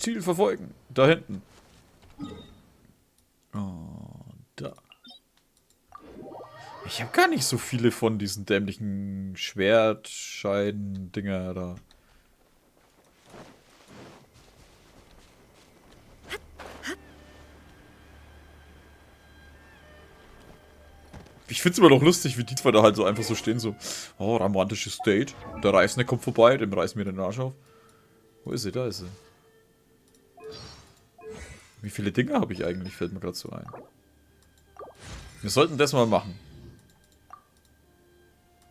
Ziel verfolgen. Da hinten. Oh, da. Ich habe gar nicht so viele von diesen dämlichen Schwertscheiden-Dinger da. Ich find's immer noch lustig, wie die zwei da halt so einfach so stehen, so, oh, romantisches Date. Der Reisende kommt vorbei, dem reißen wir den Arsch auf. Wo ist sie? Da ist sie. Wie viele Dinge habe ich eigentlich, fällt mir gerade so ein. Wir sollten das mal machen.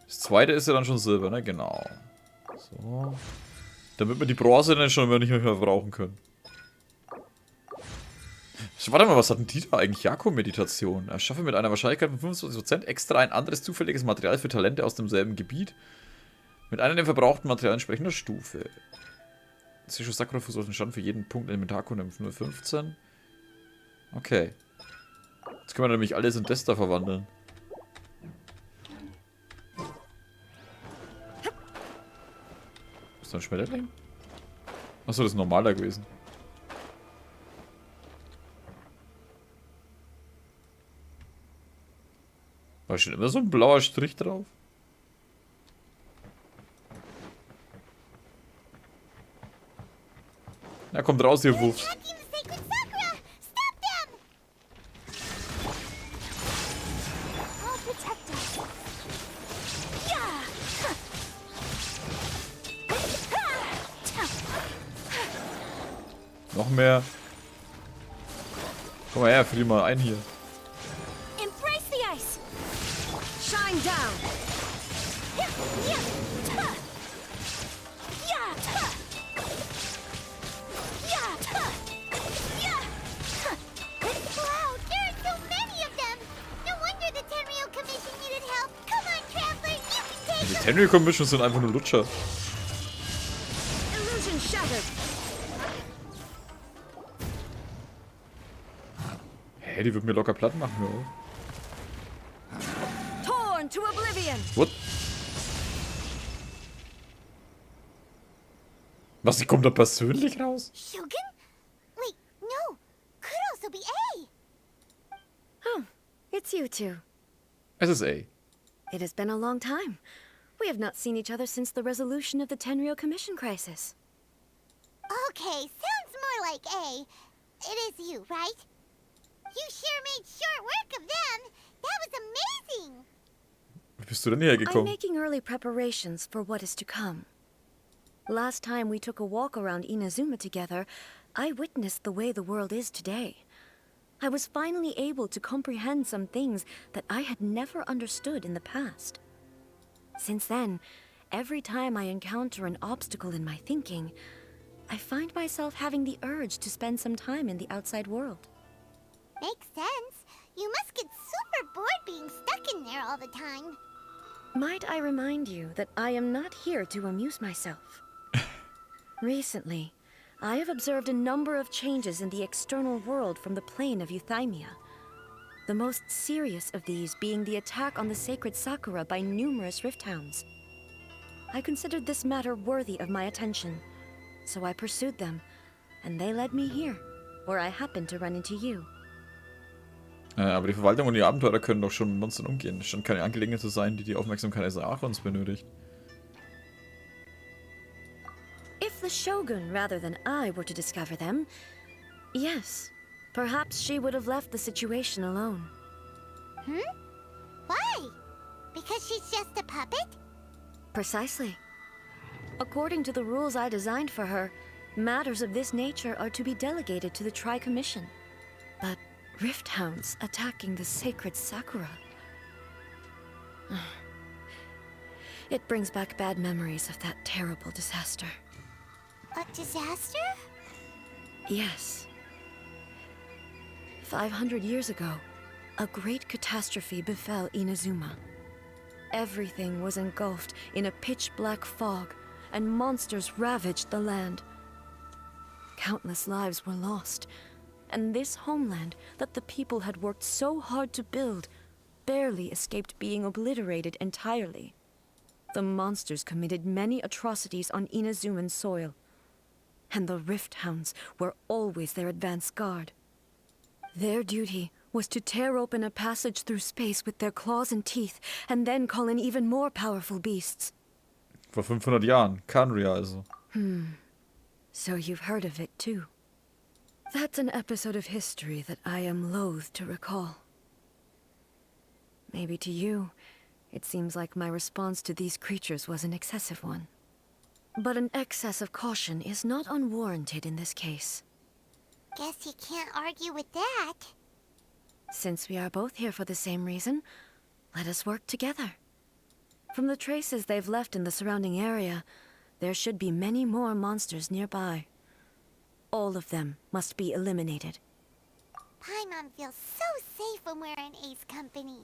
Das zweite ist ja dann schon Silber, ne? Genau. So. Damit wir die Bronze dann schon nicht mehr brauchen können. Warte mal, was hat denn die da eigentlich? Jakob-Meditation. Erschaffe mit einer Wahrscheinlichkeit von 25% extra ein anderes zufälliges Material für Talente aus demselben Gebiet. Mit einem dem verbrauchten Material entsprechender Stufe. Zisho Sakura-Fuß aus dem Stand für jeden Punkt Elementarkunde nur 15. Okay. Jetzt können wir nämlich alles in das da verwandeln. Ist da ein Schmetterling? Achso, das ist ein normaler gewesen. War schon immer so ein blauer Strich drauf? Na, kommt raus, ihr Wuff. Noch mehr. Komm mal her, frier mal ein hier. Die Tenry Commission sind einfach nur Lutscher. Hä, die wird mir locker platt machen, oder? What? Was, die kommt da persönlich raus? Shogun? Wait, no. Could also be A. Oh, it's you two. Es ist A. It has been a long time. We have not seen each other since the resolution of the Tenryou Commission crisis. Okay, sounds more like A. It is you, right? You sure made short work of them. That was amazing. Wie bist du denn hierher I'm gekommen? making early preparations for what is to come. Last time we took a walk around Inazuma together, I witnessed the way the world is today. I was finally able to comprehend some things that I had never understood in the past. Since then, every time I encounter an obstacle in my thinking, I find myself having the urge to spend some time in the outside world. Makes sense. You must get super bored being stuck in there all the time. Might I remind you that I am not here to amuse myself? Recently, I have observed a number of changes in the external world from the plane of Euthymia. The most serious of these being the attack on the sacred Sakura by numerous rift hounds. I considered this matter worthy of my attention, so I pursued them, and they led me here, where I happened to run into you. Aber die Verwaltung und die Abenteurer können doch schon mit Monstern umgehen. Das scheint keine Angelegenheit zu sein, die die Aufmerksamkeit eines Archons benötigt. If the Shogun rather than I were to discover them, yes, perhaps she would have left the situation alone. Why? Because she's just a puppet? Precisely. According to the rules I designed for her, matters of this nature are to be delegated to the Tri-Commission. But rift hounds attacking the sacred Sakura. It brings back bad memories of that terrible disaster. A disaster? Yes. 500 years ago, a great catastrophe befell Inazuma. Everything was engulfed in a pitch-black fog, and monsters ravaged the land. Countless lives were lost, and this homeland that the people had worked so hard to build barely escaped being obliterated entirely. The monsters committed many atrocities on Inazuman soil. and the Rift Hounds were always their advance guard. Their duty was to tear open a passage through space with their claws and teeth, and then call in even more powerful beasts. Vor 500 Jahren. Kanria also. So you've heard of it too. That's an episode of history that I am loath to recall. Maybe to you, it seems like my response to these creatures was an excessive one. But an excess of caution is not unwarranted in this case. Guess you can't argue with that. Since we are both here for the same reason, let us work together. From the traces they've left in the surrounding area, there should be many more monsters nearby. All of them must be eliminated. Paimon feels so safe when we're in Ace company.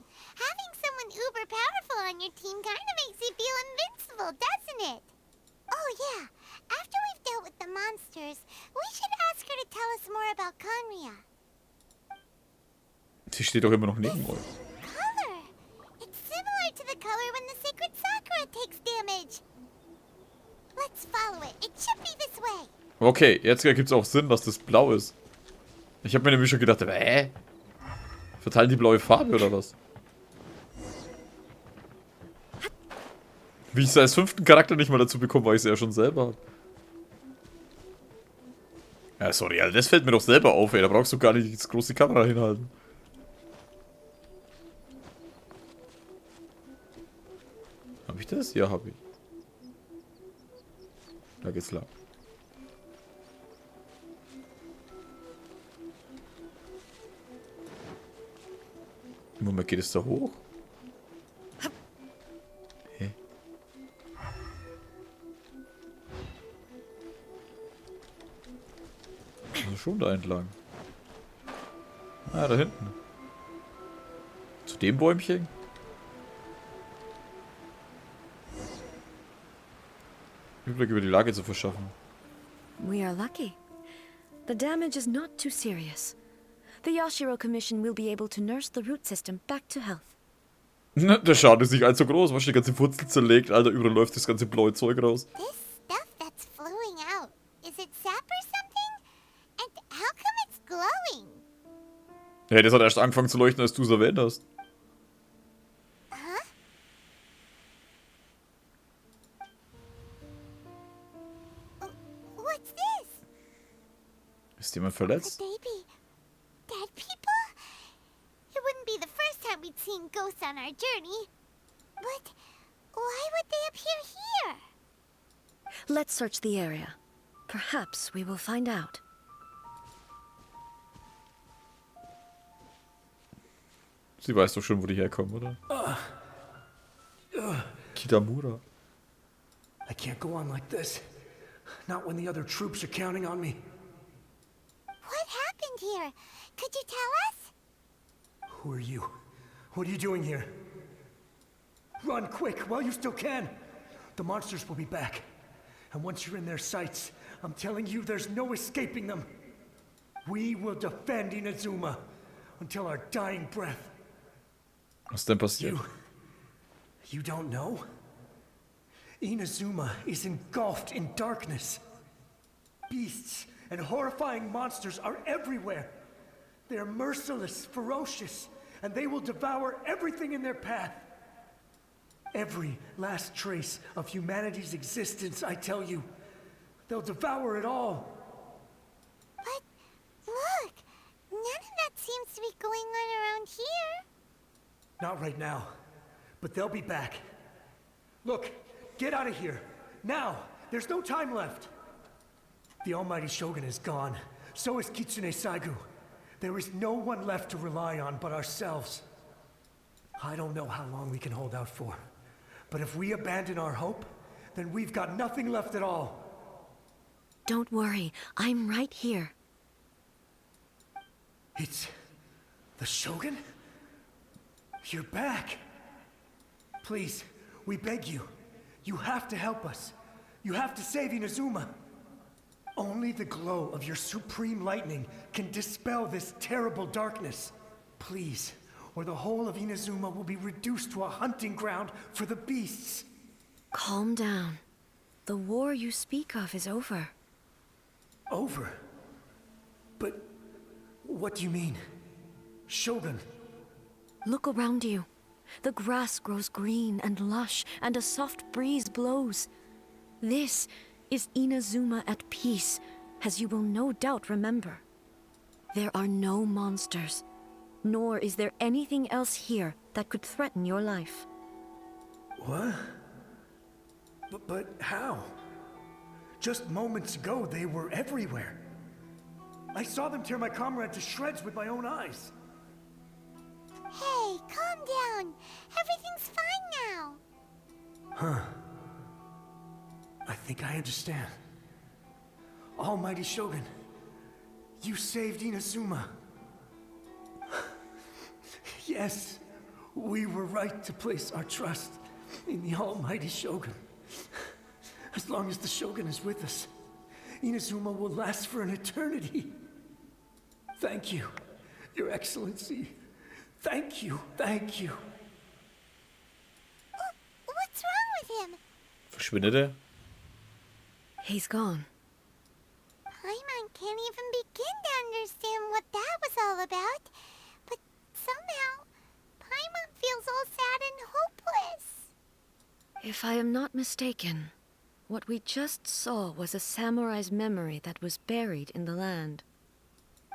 Having someone uber powerful on your team kinda makes you feel invincible, doesn't it? Oh yeah, after we've dealt with the monsters, we should ask her to tell us more about Kanria. Sie steht doch immer noch neben euch. Color! It's similar to the color when the sacred Sakura takes damage. Let's follow it. It should be this way. Okay, jetzt ergibt es auch Sinn, dass das blau ist. Ich habe mir nämlich schon gedacht, verteilen die blaue Farbe oder was? Wie ich es als 5. Charakter nicht mal dazu bekomme, weil ich es ja schon selber habe. Ja, sorry, Alter, das fällt mir doch selber auf, ey. Da brauchst du gar nicht das große Kamera hinhalten. Hab ich das? Ja, hab ich. Da geht's lang. Moment, geht es da hoch? Hä? Also schon da entlang. Ah, da hinten. Zu dem Bäumchen? Überblick über die Lage zu verschaffen. We are lucky. The damage is not too serious. The Yashiro Commission will be able to nurse the root system back to health. Der Schaden ist nicht allzu groß, was die ganze Wurzel zerlegt, Alter, überall läuft das ganze blaue Zeug raus. This stuff that's flowing out, is it sap or something? And how come it's glowing? Ja, das hat erst angefangen zu leuchten, als du es erwähnt hast. Huh? What's this? Ist jemand Could verletzt? they be dead people? It wouldn't be the first time we'd seen ghosts on our journey. But why would they appear here? Let's search the area. Perhaps we will find out. Sie weiß doch schon, wo die herkommen, oder? Kitamura. I can't go on like this. Not when the other troops are counting on me. What happened here? Could you tell us? Who are you? What are you doing here? Run quick while you still can. The monsters will be back. And once you're in their sights, I'm telling you there's no escaping them. We will defend Inazuma until our dying breath. Was denn passiert? You don't know? Inazuma is engulfed in darkness. Beasts and horrifying monsters are everywhere. They're merciless, ferocious, and they will devour everything in their path. Every last trace of humanity's existence, I tell you. They'll devour it all. But look, none of that seems to be going on around here. Not right now, but they'll be back. Look, get out of here. Now! There's no time left. The almighty Shogun is gone. So is Kitsune Saigu. There is no one left to rely on but ourselves. I don't know how long we can hold out for. But if we abandon our hope, then we've got nothing left at all. Don't worry, I'm right here. It's the Shogun? You're back. Please, we beg you. You have to help us. You have to save Inazuma. Only the glow of your supreme lightning can dispel this terrible darkness. Please, or the whole of Inazuma will be reduced to a hunting ground for the beasts. Calm down. The war you speak of is over. Over? But what do you mean? Shogun? Look around you. The grass grows green and lush, and a soft breeze blows. This is Inazuma at peace, as you will no doubt remember. There are no monsters, nor is there anything else here that could threaten your life. What? But how? Just moments ago, they were everywhere. I saw them tear my comrade to shreds with my own eyes. Hey, calm down. Everything's fine now. Huh. I think I understand. Almighty Shogun, you saved Inazuma. Yes, we were right to place our trust in the Almighty Shogun. As long as the Shogun is with us, Inazuma will last for an eternity. Thank you, Your Excellency. Thank you, thank you. What's wrong with him? Verschwindet er? He's gone. Paimon can't even begin to understand what that was all about. But somehow, Paimon feels all sad and hopeless. If I am not mistaken, what we just saw was a samurai's memory that was buried in the land.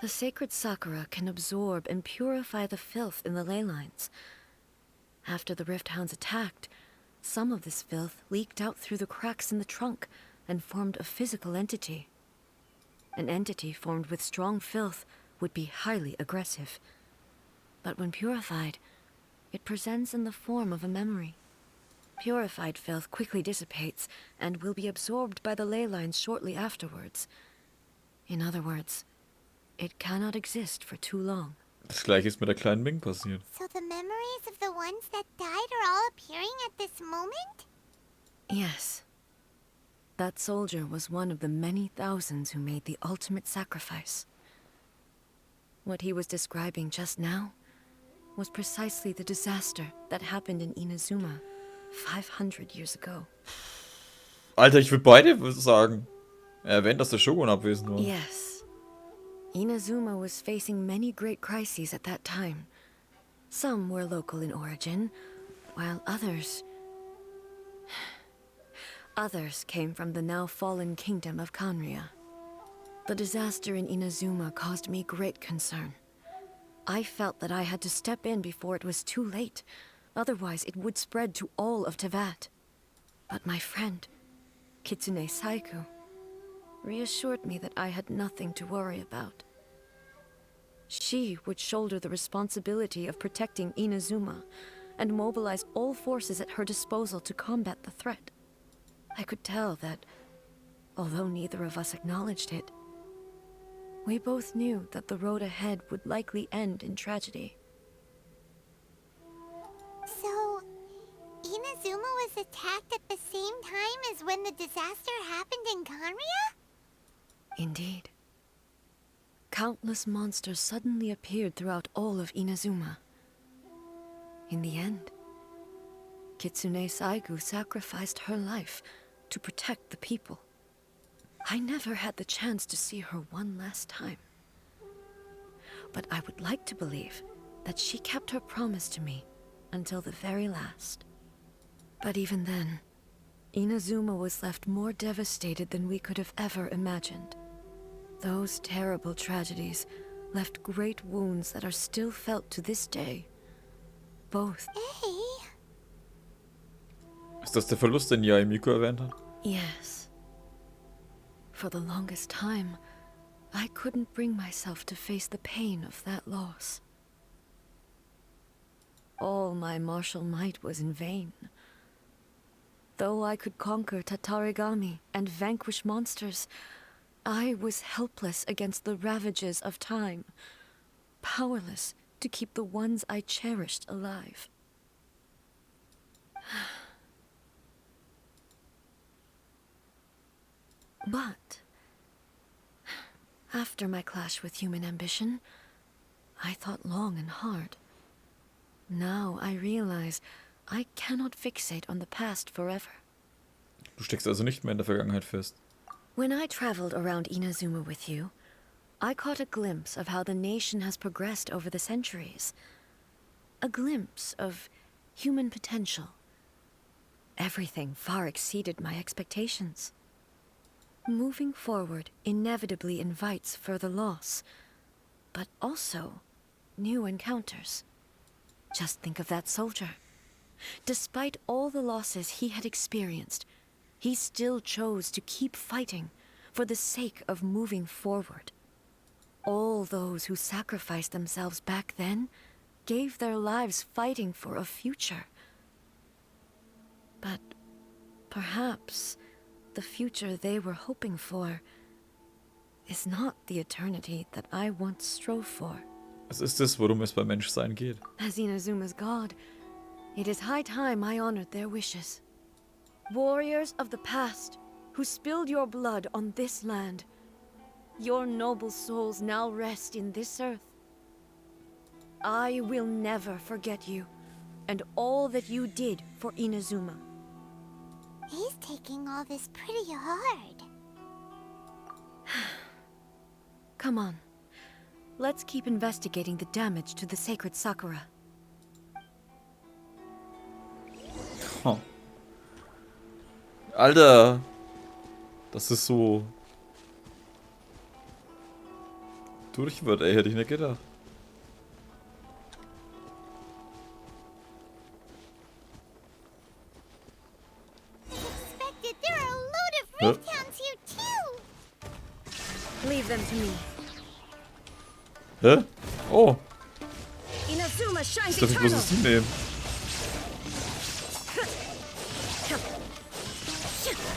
The sacred sakura can absorb and purify the filth in the ley lines. After the Rift Hounds attacked, some of this filth leaked out through the cracks in the trunk and formed a physical entity. An entity formed with strong filth would be highly aggressive. But when purified, it presents in the form of a memory. Purified filth quickly dissipates and will be absorbed by the ley lines shortly afterwards. In other words, it cannot exist for too long. Das gleiche ist mit der kleinen Ming passiert. So the memories of the ones that died are all appearing at this moment? Yes. That soldier was one of the many thousands who made the ultimate sacrifice. What he was describing just now was precisely the disaster that happened in Inazuma 500 years ago. Alter, ich will beide sagen. Er erwähnt, dass der Shogun abwesend war. Yes. Inazuma was facing many great crises at that time. Some were local in origin, while others came from the now fallen kingdom of Kanria. The disaster in Inazuma caused me great concern. I felt that I had to step in before it was too late, otherwise it would spread to all of Teyvat. But my friend, Kitsune Saiku, reassured me that I had nothing to worry about. She would shoulder the responsibility of protecting Inazuma and mobilize all forces at her disposal to combat the threat. I could tell that, although neither of us acknowledged it, we both knew that the road ahead would likely end in tragedy. So, Inazuma was attacked at the same time as when the disaster happened in Kanria? Indeed. Countless monsters suddenly appeared throughout all of Inazuma. In the end, Kitsune Saigu sacrificed her life to protect the people. I never had the chance to see her one last time. But I would like to believe that she kept her promise to me until the very last. But even then, Inazuma was left more devastated than we could have ever imagined. Those terrible tragedies left great wounds that are still felt to this day. Both. Hey. Ist das der Verlust, den Yaemiko erwähnt hat? Yes. For the longest time, I couldn't bring myself to face the pain of that loss. All my martial might was in vain. Though I could conquer Tatarigami and vanquish monsters, I was helpless against the ravages of time, powerless to keep the ones I cherished alive. But after my clash with human ambition, I thought long and hard. Now I realize I cannot fixate on the past forever. Du steckst also nicht mehr in der Vergangenheit fest. When I traveled around Inazuma with you, I caught a glimpse of how the nation has progressed over the centuries. A glimpse of human potential. Everything far exceeded my expectations. Moving forward inevitably invites further loss, but also new encounters. Just think of that soldier. Despite all the losses he had experienced, he still chose to keep fighting for the sake of moving forward. All those who sacrificed themselves back then gave their lives fighting for a future. But perhaps the future they were hoping for is not the eternity that I once strove for. Was ist es, worum es beim Menschsein geht? As Inazuma's god, it is high time I honored their wishes. Warriors of the past, who spilled your blood on this land, your noble souls now rest in this earth. I will never forget you, and all that you did for Inazuma. He's taking all this pretty hard. Come on. Let's keep investigating the damage to the sacred Sakura. Oh. Alter. Das ist so... durch wird, ey. Hätte ich nicht gedacht. Expected there are a load of rift hounds here too. Leave them to me. Hä? Oh. Inazuma Ich shines darf ich bloß das eternal. Team nehmen.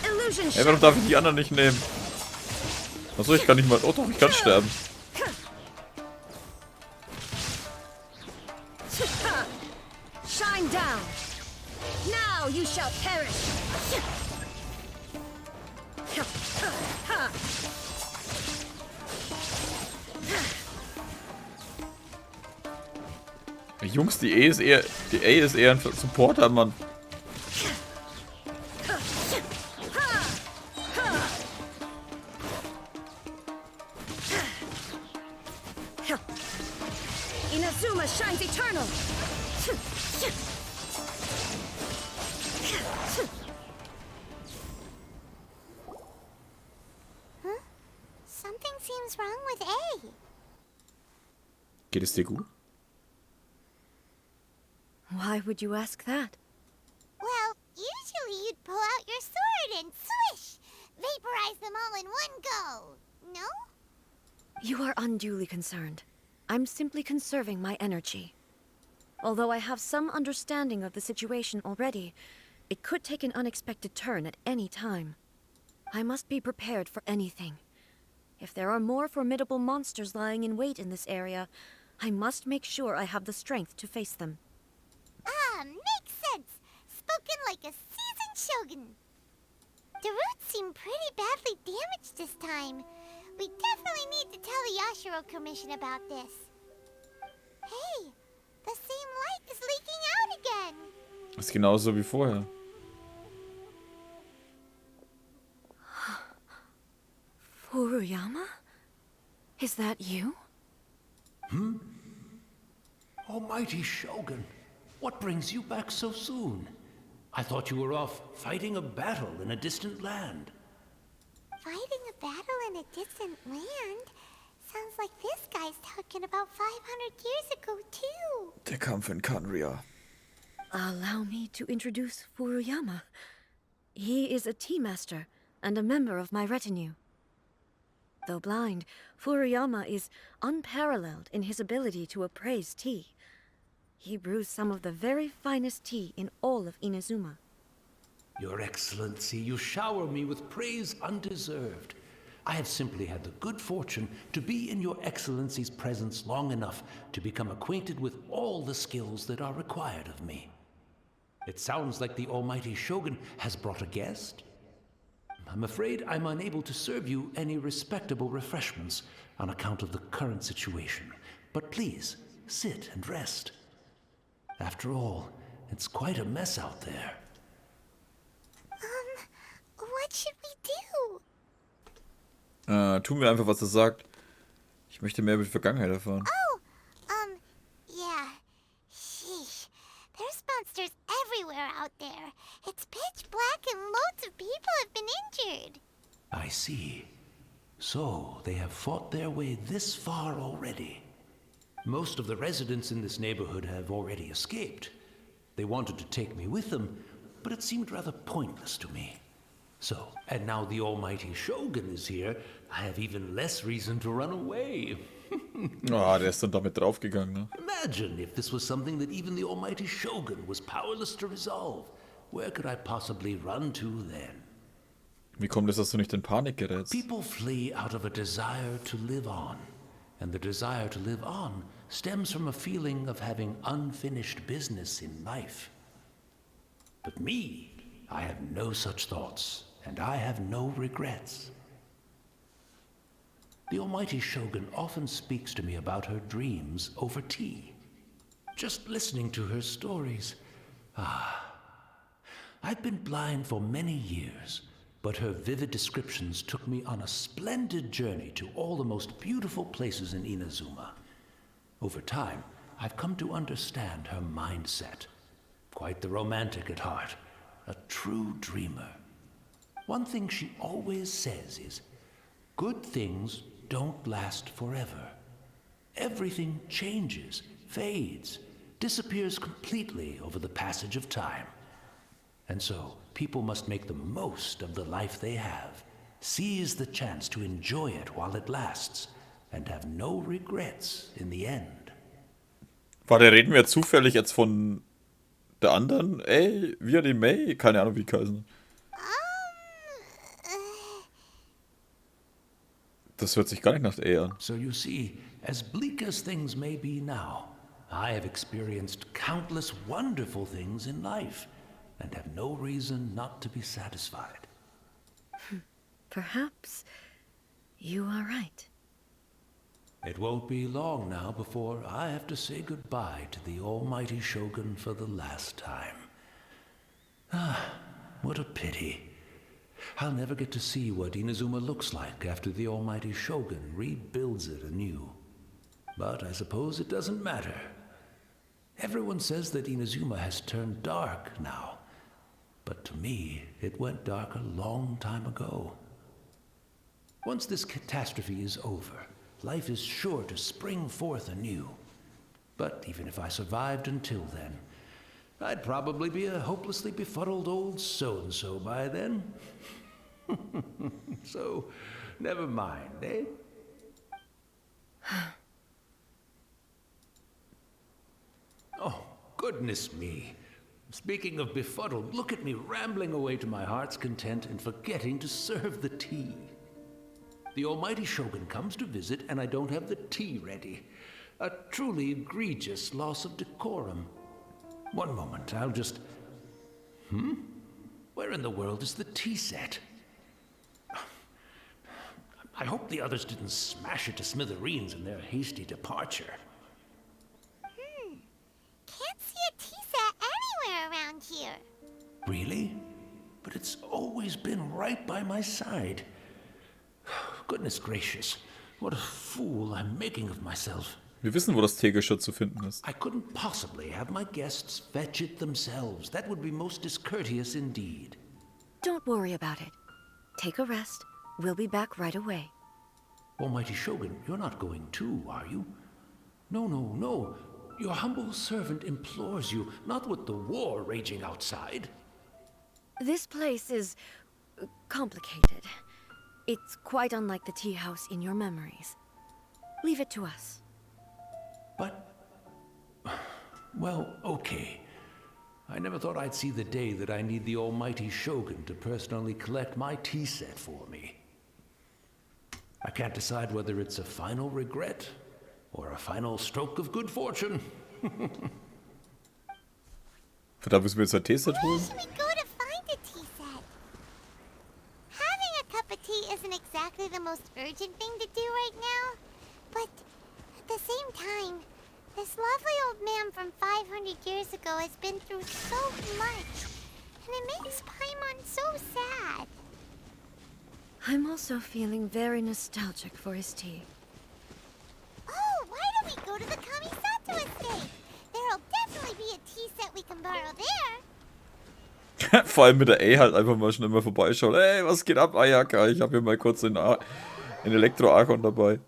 Illusion Ey, warum darf ich die anderen nicht nehmen? Achso, ich kann nicht mal... Oh doch, ich kann sterben. Shine down. Now you shall perish. Jungs, die A ist eher ein Supporter, Mann. Inazuma shines eternal. Huh? Something seems wrong with A. Geht es dir gut? Why would you ask that? Well, usually you'd pull out your sword and swish! Vaporize them all in one go! No? You are unduly concerned. I'm simply conserving my energy. Although I have some understanding of the situation already, it could take an unexpected turn at any time. I must be prepared for anything. If there are more formidable monsters lying in wait in this area, I must make sure I have the strength to face them. Ah, makes sense! Spoken like a seasoned shogun. The roots seem pretty badly damaged this time. We definitely need to tell the Yashiro Commission about this. Hey, the same light is leaking out again. Ist genauso wie vorher. Furuyama? Is that you? Almighty Shogun, what brings you back so soon? I thought you were off fighting a battle in a distant land. Fighting a battle in a distant land? Sounds like this guy's talking about 500 years ago, too. Der Kampf in Kanria. Allow me to introduce Furuyama. He is a tea master and a member of my retinue. Though blind, Furuyama is unparalleled in his ability to appraise tea. He brews some of the very finest tea in all of Inazuma. Your Excellency, you shower me with praise undeserved. I have simply had the good fortune to be in Your Excellency's presence long enough to become acquainted with all the skills that are required of me. It sounds like the Almighty Shogun has brought a guest. I'm afraid I'm unable to serve you any respectable refreshments on account of the current situation. But please, sit and rest. After all, it's quite a mess out there. What should we do? Tun wir einfach, was er sagt. Ich möchte mehr über die Vergangenheit erfahren. Oh, yeah. Sheesh. There's monsters everywhere out there. It's pitch black and loads of people have been injured. I see. So, they have fought their way this far already. Most of the residents in this neighborhood have already escaped. They wanted to take me with them, but it seemed rather pointless to me. So, and now the almighty Shogun is here, I have even less reason to run away. Ah, der ist dann damit draufgegangen, ne? Imagine if this was something that even the almighty Shogun was powerless to resolve. Where could I possibly run to then? Wie kommt es, dass du nicht in Panik gerätst? People flee out of a desire to live on. And the desire to live on stems from a feeling of having unfinished business in life. But me, I have no such thoughts, and I have no regrets. The almighty Shogun often speaks to me about her dreams over tea. Just listening to her stories. I've been blind for many years, but her vivid descriptions took me on a splendid journey to all the most beautiful places in Inazuma. Over time, I've come to understand her mindset. Quite the romantic at heart, a true dreamer. One thing she always says is, good things don't last forever. Everything changes, fades, disappears completely over the passage of time. And so, people must make the most of the life they have, seize the chance to enjoy it while it lasts, and have no regrets in the end. Warte, reden wir zufällig jetzt von der anderen? Ey, wir die May? Keine Ahnung, wie die heißen. Das hört sich gar nicht nach A an. So you see, as bleak as things may be now, I have experienced countless wonderful things in life, and have no reason not to be satisfied. Perhaps you are right. It won't be long now before I have to say goodbye to the almighty Shogun for the last time. What a pity. I'll never get to see what Inazuma looks like after the almighty Shogun rebuilds it anew. But I suppose it doesn't matter. Everyone says that Inazuma has turned dark now. But to me, it went dark a long time ago. Once this catastrophe is over, life is sure to spring forth anew. But even if I survived until then, I'd probably be a hopelessly befuddled old so-and-so by then. So, never mind, eh? Oh, goodness me. Speaking of befuddled, look at me rambling away to my heart's content and forgetting to serve the tea. The almighty Shogun comes to visit and I don't have the tea ready. A truly egregious loss of decorum. One moment, I'll just... Where in the world is the tea set? I hope the others didn't smash it to smithereens in their hasty departure. Can't see a tea set anywhere around here. Really? But it's always been right by my side. Goodness gracious, what a fool I'm making of myself. Wir wissen, wo das Teegeschirr zu finden ist. I couldn't possibly have my guests fetch it themselves. That would be most discourteous indeed. Don't worry about it. Take a rest. We'll be back right away. Almighty Shogun, you're not going too, are you? No. Your humble servant implores you, not with the war raging outside. This place is complicated. It's quite unlike the tea house in your memories. Leave it to us. But... well, okay. I never thought I'd see the day that I need the almighty Shogun to personally collect my tea set for me. I can't decide whether it's a final regret or a final stroke of good fortune. Verdammt, müssen wir jetzt ein Teeset Where holen? should we go to find a tea set? Having a cup of tea isn't exactly the most urgent thing to do right now. But at the same time, this lovely old man from 500 years ago has been through so much. And it makes Paimon so sad. I'm also feeling very nostalgic for his tea. Oh, why don't we go to the Kamisato estate? There'll definitely be a tea set we can borrow there. Vor allem mit der A halt einfach mal schnell mal vorbeischauen. Ey, was geht ab, Ayaka? Ich habe hier mal kurz den Elektro-Archon dabei.